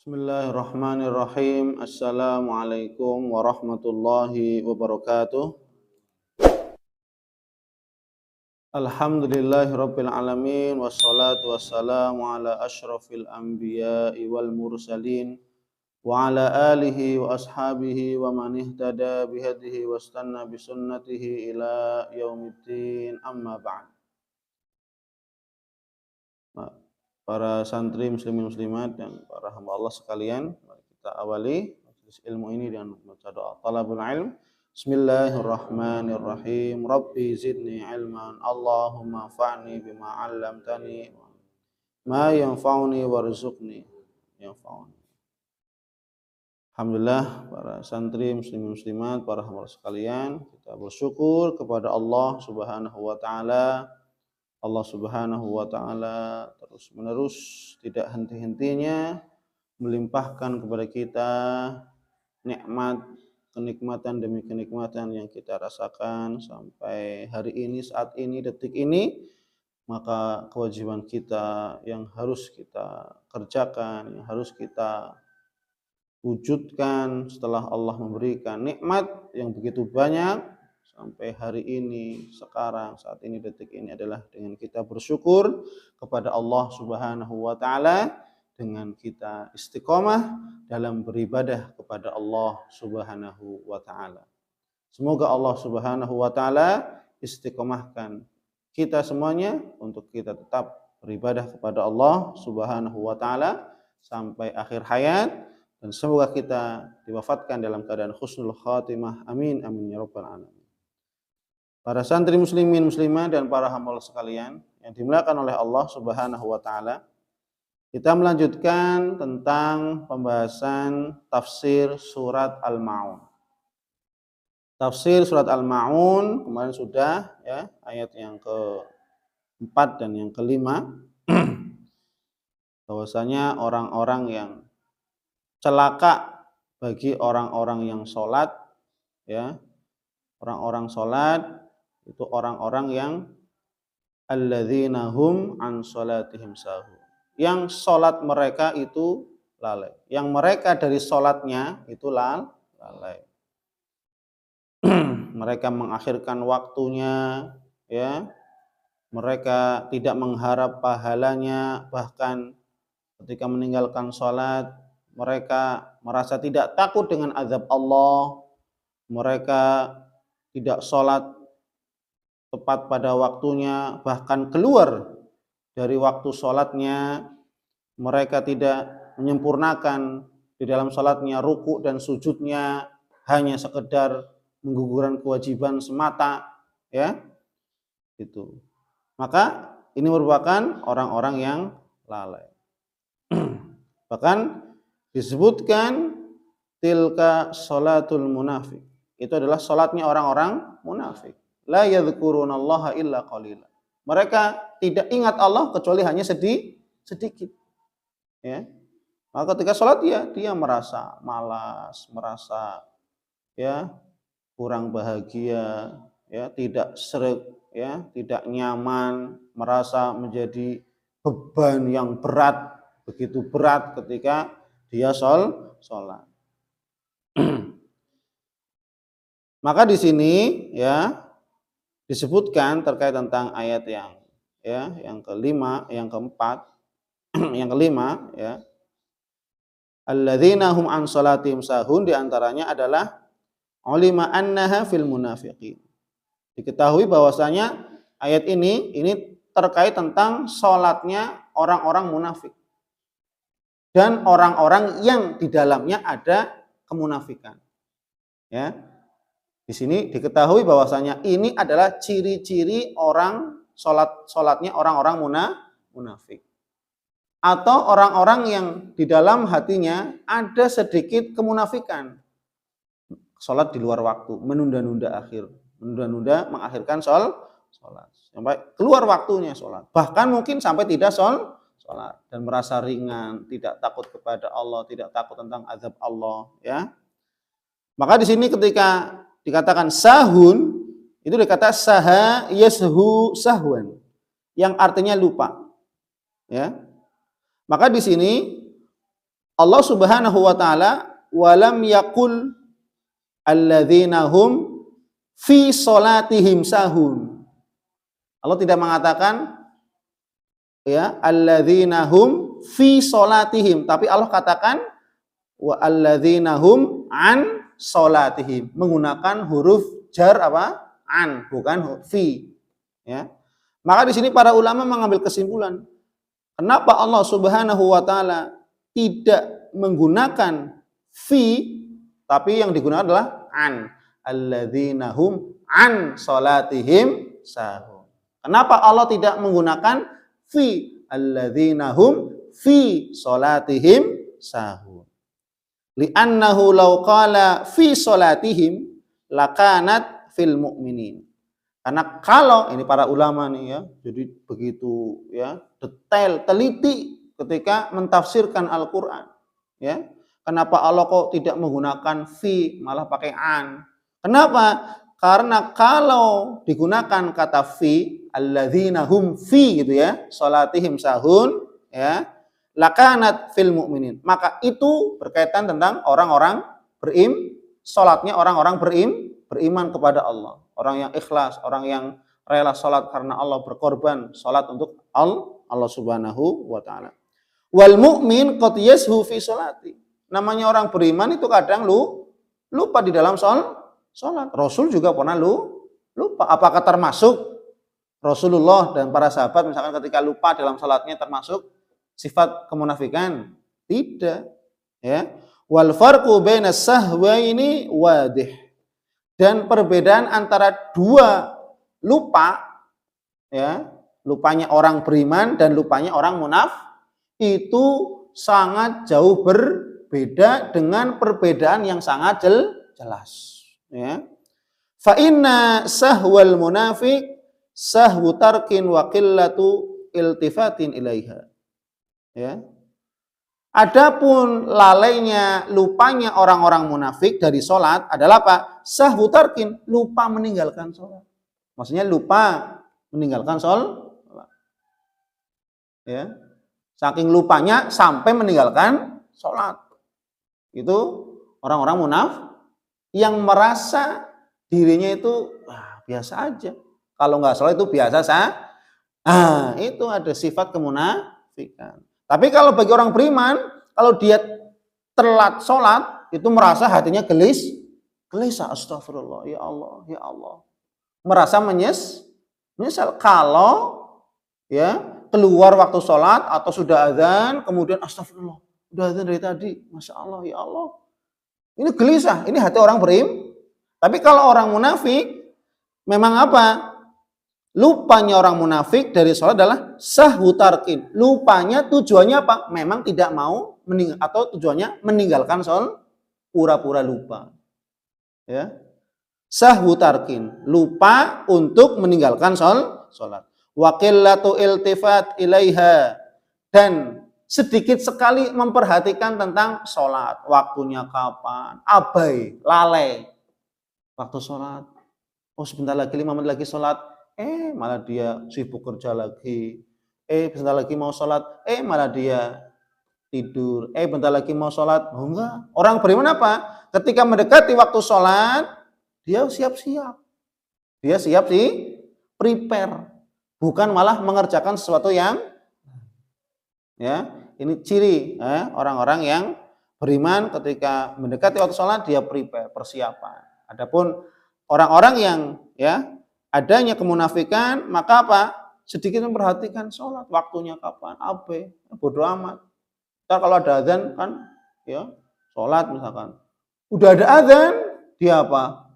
Bismillahirrahmanirrahim. Assalamualaikum warahmatullahi wabarakatuh. Alhamdulillahirabbil alamin wassalatu wassalamu ala asyrafil anbiya'i wal mursalin wa ala alihi wa ashabihi wa man ihtada bihadihi wastanna bisunnatihi ila yaumiddin, amma ba'd. Para santri muslimin muslimat dan para hamba Allah sekalian, mari kita awali majelis ilmu ini dengan membaca doa talabul ilm. Bismillahirrahmanirrahim. Rabbi zidni ilman, Allahumma fa'ni bima 'allamtani ma yanfa'uni warzuqni yanfa'uni. Alhamdulillah, para santri muslimin muslimat, para hamba Allah sekalian, kita bersyukur kepada Allah Subhanahu wa taala. Allah Subhanahu wa taala terus-menerus tidak henti-hentinya melimpahkan kepada kita nikmat, kenikmatan demi kenikmatan yang kita rasakan sampai hari ini, saat ini, detik ini. Maka kewajiban kita yang harus kita kerjakan, yang harus kita wujudkan setelah Allah memberikan nikmat yang begitu banyak sampai hari ini, sekarang, saat ini, detik ini, adalah dengan kita bersyukur kepada Allah Subhanahu wa taala, dengan kita istiqomah dalam beribadah kepada Allah Subhanahu wa taala. Semoga Allah Subhanahu wa taala istiqomahkan kita semuanya untuk kita tetap beribadah kepada Allah Subhanahu wa taala sampai akhir hayat, dan semoga kita diwafatkan dalam keadaan husnul khatimah. Amin amin ya rabbal alamin. Para santri muslimin muslimah dan para hamba Allah sekalian yang dimuliakan oleh Allah Subhanahu wa taala, kita melanjutkan tentang pembahasan tafsir surat Al-Maun. Tafsir surat Al-Maun kemarin sudah ya, ayat yang ke-4 dan yang ke-5, bahwasanya orang-orang yang celaka bagi orang-orang yang sholat, ya, orang-orang sholat itu orang-orang yang alladzina hum an sholatihim sahun, yang sholat mereka itu lalai, yang mereka dari sholatnya itu lalai. Mereka mengakhirkan waktunya, ya, mereka tidak mengharap pahalanya, bahkan ketika meninggalkan sholat mereka merasa tidak takut dengan azab Allah, mereka tidak sholat tepat pada waktunya, bahkan keluar dari waktu sholatnya, mereka tidak menyempurnakan di dalam sholatnya ruku dan sujudnya, hanya sekedar menggugurkan kewajiban semata, ya, itu. Maka ini merupakan orang-orang yang lalai. Bahkan disebutkan tilka sholatul munafik, itu adalah sholatnya orang-orang munafik. La yadhkurunallaha illa qalila. Mereka tidak ingat Allah kecuali hanya sedikit. Ya. Maka ketika sholat dia merasa malas, merasa ya kurang bahagia, ya tidak sreg, ya tidak nyaman, merasa menjadi beban yang berat, begitu berat ketika dia sholat. Maka di sini ya disebutkan terkait tentang ayat yang kelima, yang keempat, yang kelima, ya, alladzina hum an sholatihim sahun, diantaranya adalah ulima annaha fil munafiqin. Diketahui bahwasanya ayat ini terkait tentang sholatnya orang-orang munafik dan orang-orang yang di dalamnya ada kemunafikan. Ya. Di sini diketahui bahwasanya ini adalah ciri-ciri orang sholatnya orang-orang munafik, atau orang-orang yang di dalam hatinya ada sedikit kemunafikan. Sholat di luar waktu, menunda-nunda mengakhirkan sholat sampai keluar waktunya sholat, bahkan mungkin sampai tidak sholat dan merasa ringan, tidak takut kepada Allah, tidak takut tentang azab Allah, ya. Maka di sini ketika dikatakan sahun, itu dikata saha yashu sahwan, yang artinya lupa, ya. Maka di sini Allah Subhanahu wa taala walam yaqul alladzina hum fi sholatihim sahun. Allah tidak mengatakan ya alladzina hum fi sholatihim, tapi Allah katakan wa alladzina hum an sholatihim, menggunakan huruf jar apa? An, bukan fi. Ya. Maka di sini para ulama mengambil kesimpulan, kenapa Allah Subhanahu wa taala tidak menggunakan fi, tapi yang digunakan adalah an. Alladzina hum an sholatihim sahun. Kenapa Allah tidak menggunakan fi? Alladzina hum fi sholatihim sahun. Li'annahu law qala fi sholatihim lakanat fil mu'minin. Karena kalau ini para ulama nih ya, jadi begitu ya detail, teliti ketika mentafsirkan Al-Qur'an. Ya. Kenapa Allah kok tidak menggunakan fi malah pakai an? Kenapa? Karena kalau digunakan kata fi, alladzina hum fi gitu ya, sholatihim sahun ya, lakanat fil mu'minin. Maka itu berkaitan tentang orang-orang salatnya orang-orang beriman kepada Allah. Orang yang ikhlas, orang yang rela salat karena Allah, berkorban salat untuk Allah Subhanahu wa taala. Wal mu'min qad yashu fi sholati. Namanya orang beriman itu kadang lupa di dalam salat. Rasul juga pernah lupa. Apakah termasuk Rasulullah dan para sahabat misalkan ketika lupa dalam salatnya termasuk sifat kemunafikan? Tidak. Ya. Wal farqu bainas sahwaini wadih. Dan perbedaan antara dua lupa, ya, lupanya orang beriman dan lupanya orang itu sangat jauh berbeda dengan perbedaan yang sangat jelas. Ya. Fa inna sahwal munafiq sahwu tarkin wa qillatu iltifatin ilaiha. Ya. Adapun lalainya, lupanya orang-orang munafik dari sholat adalah apa? Sahwu tarkin, lupa meninggalkan sholat. Maksudnya lupa meninggalkan sholat. Ya. Saking lupanya sampai meninggalkan sholat. Itu orang-orang munafik yang merasa dirinya itu biasa aja. Kalau nggak sholat itu biasa itu ada sifat kemunafikan. Tapi kalau bagi orang beriman, kalau dia telat sholat, itu merasa hatinya gelisah. Astagfirullah, ya Allah. Merasa menyesal. Kalau ya keluar waktu sholat atau sudah azan, kemudian astagfirullah, udah azan dari tadi, masya Allah, ya Allah. Ini gelisah, ini hati orang beriman. Tapi kalau orang munafik, memang apa? Lupanya orang munafik dari sholat adalah sahwu tarkin. Lupanya tujuannya apa? Memang tidak mau atau tujuannya meninggalkan sholat, pura-pura lupa. Ya. Sahwu tarkin, lupa untuk meninggalkan sholat. Wa qillatu iltifat ilaiha, dan sedikit sekali memperhatikan tentang sholat. Waktunya kapan? Abai, lalai. Waktu sholat. Oh sebentar lagi, 5 menit lagi sholat. Malah dia sibuk kerja lagi. Bentar lagi mau sholat. Malah dia tidur. Bentar lagi mau sholat. Oh enggak. Orang beriman apa? Ketika mendekati waktu sholat, dia siap-siap. Dia siap sih, prepare. Bukan malah mengerjakan sesuatu yang ya, ini ciri orang-orang yang beriman ketika mendekati waktu sholat dia prepare, persiapan. Adapun orang-orang yang ya adanya kemunafikan, maka apa? Sedikit memperhatikan sholat, waktunya kapan, bodo amat. Ntar kalau ada azan kan, ya sholat misalkan. Udah ada azan, dia apa?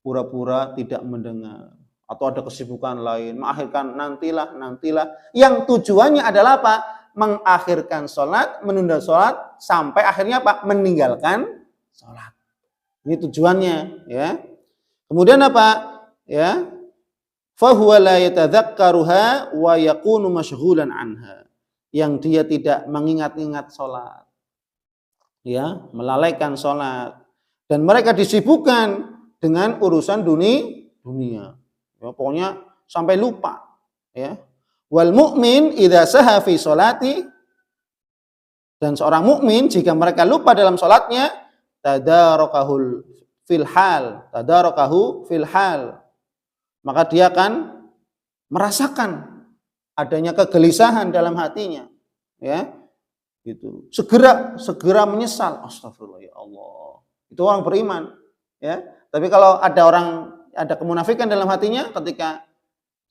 Pura-pura tidak mendengar. Atau ada kesibukan lain, mengakhirkan nantilah. Yang tujuannya adalah apa? Mengakhirkan sholat, menunda sholat, sampai akhirnya apa? Meninggalkan sholat. Ini tujuannya, ya. Kemudian apa? Ya. Fahuwa la yatadzakkaruha wa yakunu masyghulan anha. Yang dia tidak mengingat-ingat sholat. Ya, melalaikan sholat. Dan mereka disibukkan dengan urusan dunia. Ya, pokoknya sampai lupa. Ya. Wal mu'min idza saha fi sholati, Dan seorang mukmin jika mereka lupa dalam sholatnya, tadarakahu fil hal, maka dia akan merasakan adanya kegelisahan dalam hatinya, ya, gitu. Segera menyesal, astagfirullah ya Allah. Itu orang beriman, ya. Tapi kalau ada kemunafikan dalam hatinya ketika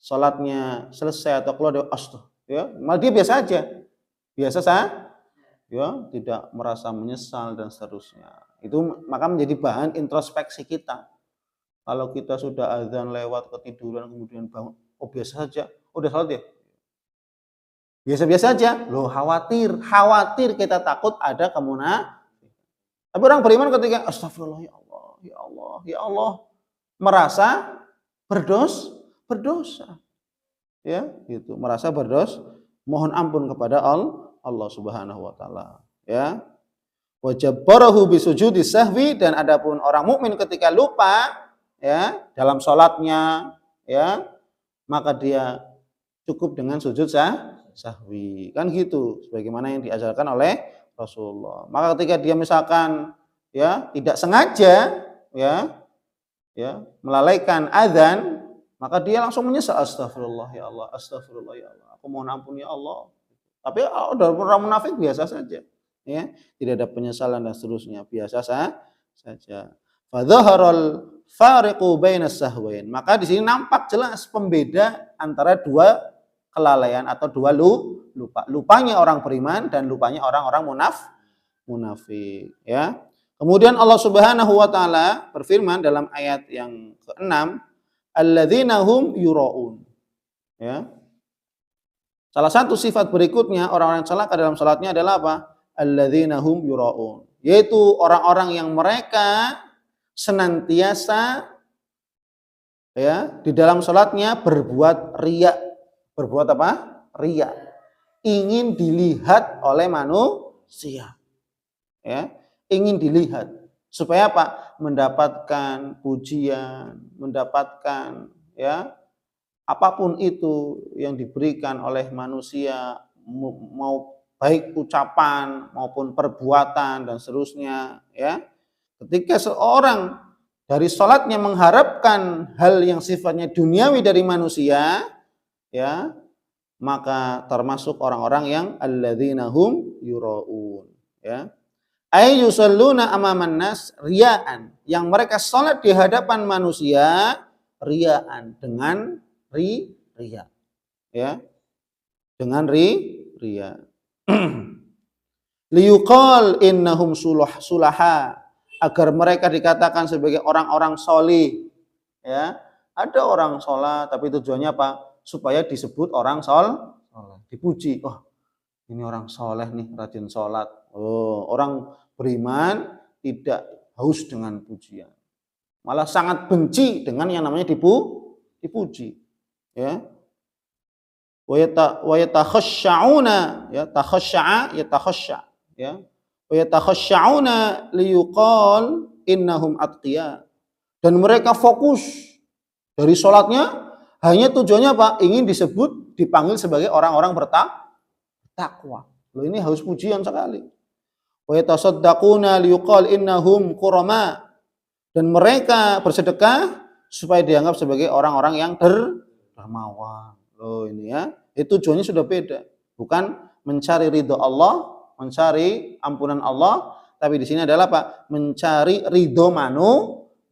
sholatnya selesai atau keluar dia ya, malah dia biasa saja, ya, tidak merasa menyesal dan seterusnya. Itu maka menjadi bahan introspeksi kita. Kalau kita sudah azan lewat ketiduran kemudian bangun, biasa saja, udah sholat ya? Biasa-biasa aja. Loh, khawatir kita takut ada kemunafikan. Tapi orang beriman ketika astagfirullah ya Allah, ya Allah, ya Allah, merasa berdosa. Ya, gitu. Merasa berdosa, mohon ampun kepada Allah Subhanahu wa taala, ya. Wa jabbarahu bisujudi sahwi, dan adapun orang mukmin ketika lupa, ya, dalam salatnya, ya, maka dia cukup dengan sujud sahwi. Kan gitu, sebagaimana yang diajarkan oleh Rasulullah. Maka ketika dia misalkan, ya, tidak sengaja, ya, melalaikan azan, maka dia langsung menyesal, astagfirullah ya Allah, astagfirullah ya Allah, aku mohon ampun ya Allah. Tapi dalam orang munafik biasa saja, ya, tidak ada penyesalan dan seterusnya, biasa saja. Fadhaharal fariqu bainas sahwain, maka di sini nampak jelas pembeda antara dua kelalaian atau dua lupanya orang beriman dan lupanya orang-orang munafik, ya. Kemudian Allah Subhanahu wa taala berfirman dalam ayat yang ke-6, alladzina hum yuraun, ya. Salah satu sifat berikutnya orang-orang yang celaka dalam salatnya adalah apa? Alladzina hum yuraun, yaitu orang-orang yang mereka senantiasa, ya, di dalam salatnya berbuat riya. Berbuat apa? Riya. Ingin dilihat oleh manusia. Ya, ingin dilihat supaya apa? Mendapatkan pujian, mendapatkan, ya, apapun itu yang diberikan oleh manusia, mau baik ucapan maupun perbuatan dan seterusnya, ya. Ketika seorang dari sholatnya mengharapkan hal yang sifatnya duniawi dari manusia, ya, maka termasuk orang-orang yang alladzina hum yuraun, ya. Ay yusalluna amaman nas riyaan, yang mereka sholat di hadapan manusia riyaan, dengan riya, ya, dengan riya. Liyuqal innahum sulaha, agar mereka dikatakan sebagai orang-orang solih, ya. Ada orang sholat tapi tujuannya apa? Supaya disebut orang soleh, dipuji. Oh, ini orang soleh nih, rajin sholat. Oh, orang beriman tidak haus dengan pujian, malah sangat benci dengan yang namanya dipuji, ya. Wa yatakhasya'una, ya, takhasya'a yatakhasya', ya. Wa yatakhasya'una liyuqal innahum atqiya, dan mereka fokus dari sholatnya hanya tujuannya apa? Ingin disebut, dipanggil sebagai orang-orang bertakwa. Loh, ini haus pujian sekali. Wa yatasaddaquna liyuqal innahum qurama, dan mereka bersedekah supaya dianggap sebagai orang-orang yang dermawan. Loh, ini, ya, itu tujuannya sudah beda. Bukan mencari ridho Allah, mencari ampunan Allah, tapi di sini adalah apa? Mencari ridho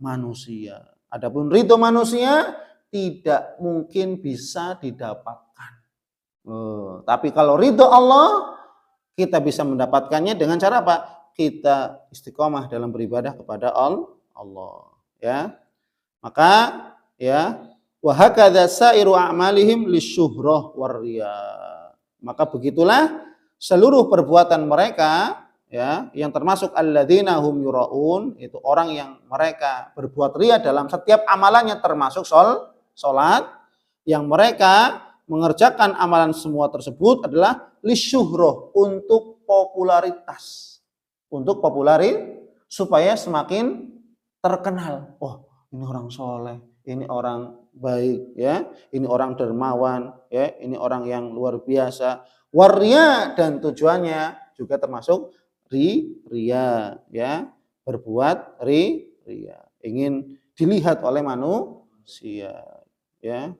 manusia. Adapun ridho manusia tidak mungkin bisa didapatkan. Tapi kalau ridho Allah, kita bisa mendapatkannya dengan cara apa? Kita istiqomah dalam beribadah kepada Allah, ya. Maka, ya, wa hakadza sairu a'malihim lisyuhrah warriya. Maka begitulah seluruh perbuatan mereka, ya, yang termasuk alladzina hum yuraun, itu orang yang mereka berbuat riya dalam setiap amalannya, termasuk salat, yang mereka mengerjakan amalan semua tersebut adalah lisyuhrah, untuk popularitas, supaya semakin terkenal. Oh, ini orang soleh, ini orang baik, ya, ini orang dermawan, ya, ini orang yang luar biasa. Waria, dan tujuannya juga termasuk riya, ya, berbuat riya, ingin dilihat oleh manusia, ya.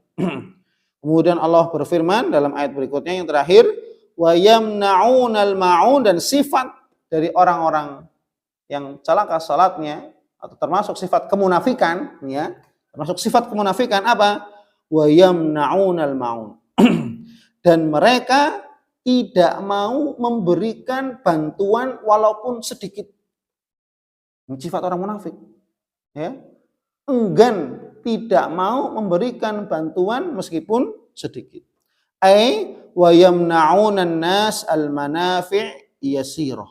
Kemudian Allah berfirman dalam ayat berikutnya yang terakhir, wa yamna'unal ma'un, dan sifat dari orang-orang yang celaka salatnya atau termasuk sifat kemunafikan, ya, termasuk sifat kemunafikan apa? Wa yamna'unal ma'un. Dan mereka tidak mau memberikan bantuan walaupun sedikit. Sifat orang munafik, ya, enggan, tidak mau memberikan bantuan meskipun sedikit. Ai wa yamna'unan nas al-manafi' yasirah.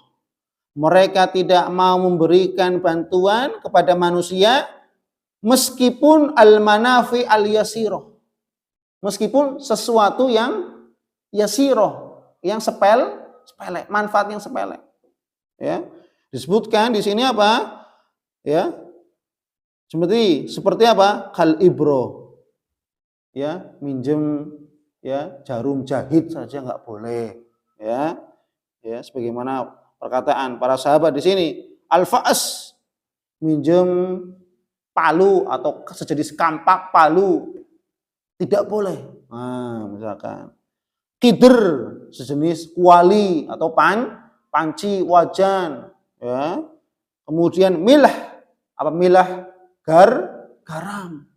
Mereka tidak mau memberikan bantuan kepada manusia meskipun al-manafi' al-yasirah. Meskipun sesuatu yang yasirah, yang sepele, manfaat yang sepele. Ya. Disebutkan di sini apa? Ya. Seperti apa? Kal ibro. Ya, minjem, ya, jarum jahit saja nggak boleh. Ya. Ya, sebagaimana perkataan para sahabat di sini, al-fa'as, minjem palu atau sejenis kampak palu tidak boleh. Nah, misalkan Qidr, sejenis kuali atau panci, wajan, ya. Kemudian milah, apa milah? Garam.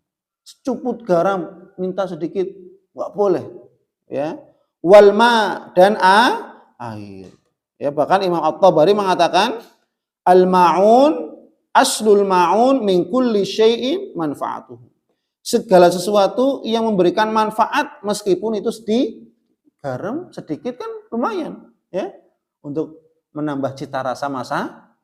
Secuput garam, minta sedikit, enggak boleh, ya. Walma, dan air. Ya, bahkan Imam At-Tabari mengatakan al-ma'un aslul ma'un min kulli syai'in manfaatuhu. Segala sesuatu yang memberikan manfaat meskipun itu garam sedikit kan lumayan, ya, untuk menambah cita rasa masakan.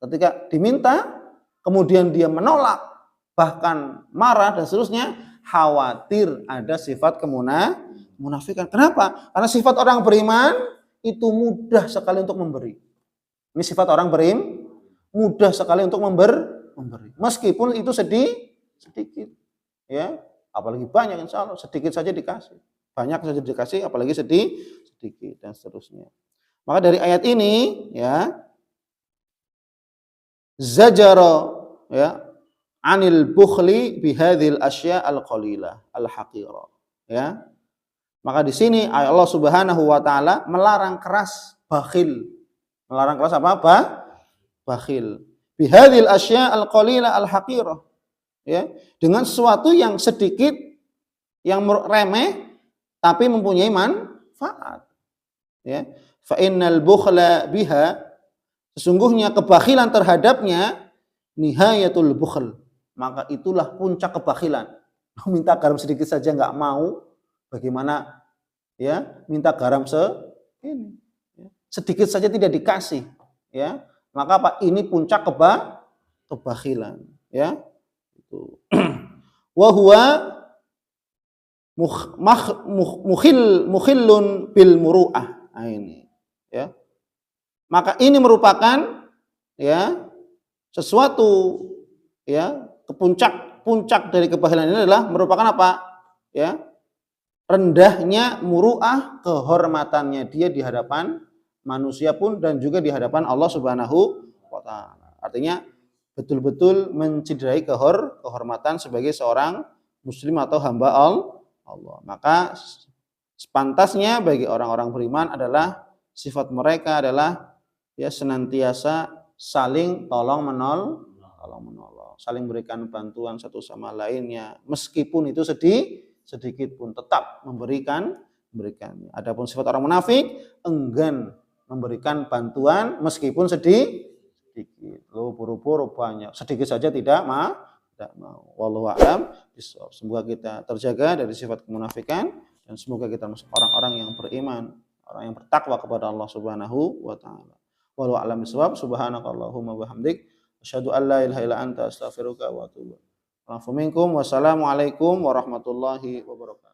Ketika diminta kemudian dia menolak, bahkan marah dan seterusnya, khawatir ada sifat kemunafikan. Kenapa? Karena sifat orang beriman itu mudah sekali untuk memberi. Ini sifat orang beriman, mudah sekali untuk memberi. Meskipun itu sedikit, ya, apalagi banyak, insya Allah sedikit saja dikasih. Banyak saja dikasih, apalagi sedikit dan seterusnya. Maka dari ayat ini, ya, zajara, ya, anil bukhli bihadhil asya al-qalilah al-haqirah, ya. Maka di sini Allah Subhanahu wa taala melarang keras bakhil. Melarang keras apa? Bakhil. Bihadhil asya al-qalilah al-haqirah, ya, dengan sesuatu yang sedikit, yang remeh tapi mempunyai manfaat, ya. Fa innal bukhla biha, sesungguhnya kebakhilan terhadapnya, nihayatul bukhl, maka itulah puncak kebakhilan. Minta garam sedikit saja enggak mau, bagaimana, ya, minta garam ini, ya, sedikit saja tidak dikasih, ya, maka apa? Ini puncak kebakhilan, ya. Itu. Wa huwa mukhillun bil muru'ah. Nah, ini, ya. Maka ini merupakan, ya, sesuatu, ya, puncak dari kebakhilan ini adalah merupakan apa? Ya, rendahnya muru'ah, kehormatannya dia di hadapan manusia pun dan juga di hadapan Allah Subhanahu wa taala. Artinya betul-betul menciderai kehormatan sebagai seorang muslim atau hamba Allah. Maka sepantasnya bagi orang-orang beriman adalah sifat mereka adalah, ya, senantiasa saling tolong menolong, saling berikan bantuan satu sama lainnya, meskipun itu sedikit pun tetap memberikannya. Adapun sifat orang munafik enggan memberikan bantuan meskipun sedikit, lo buru-buru banyak, sedikit saja tidak mau. Wallahu a'lam bishawab. Semoga kita terjaga dari sifat kemunafikan dan semoga kita masuk orang-orang yang beriman, orang yang bertakwa kepada Allah Subhanahu wa taala. Wallahu a'lam bishawab. Subhanakallahumma wa bihamdik, asyhadu an la ilaha illa anta, astaghfiruka wa atubu ilaik. Wassalamualaikum warahmatullahi wabarakatuh.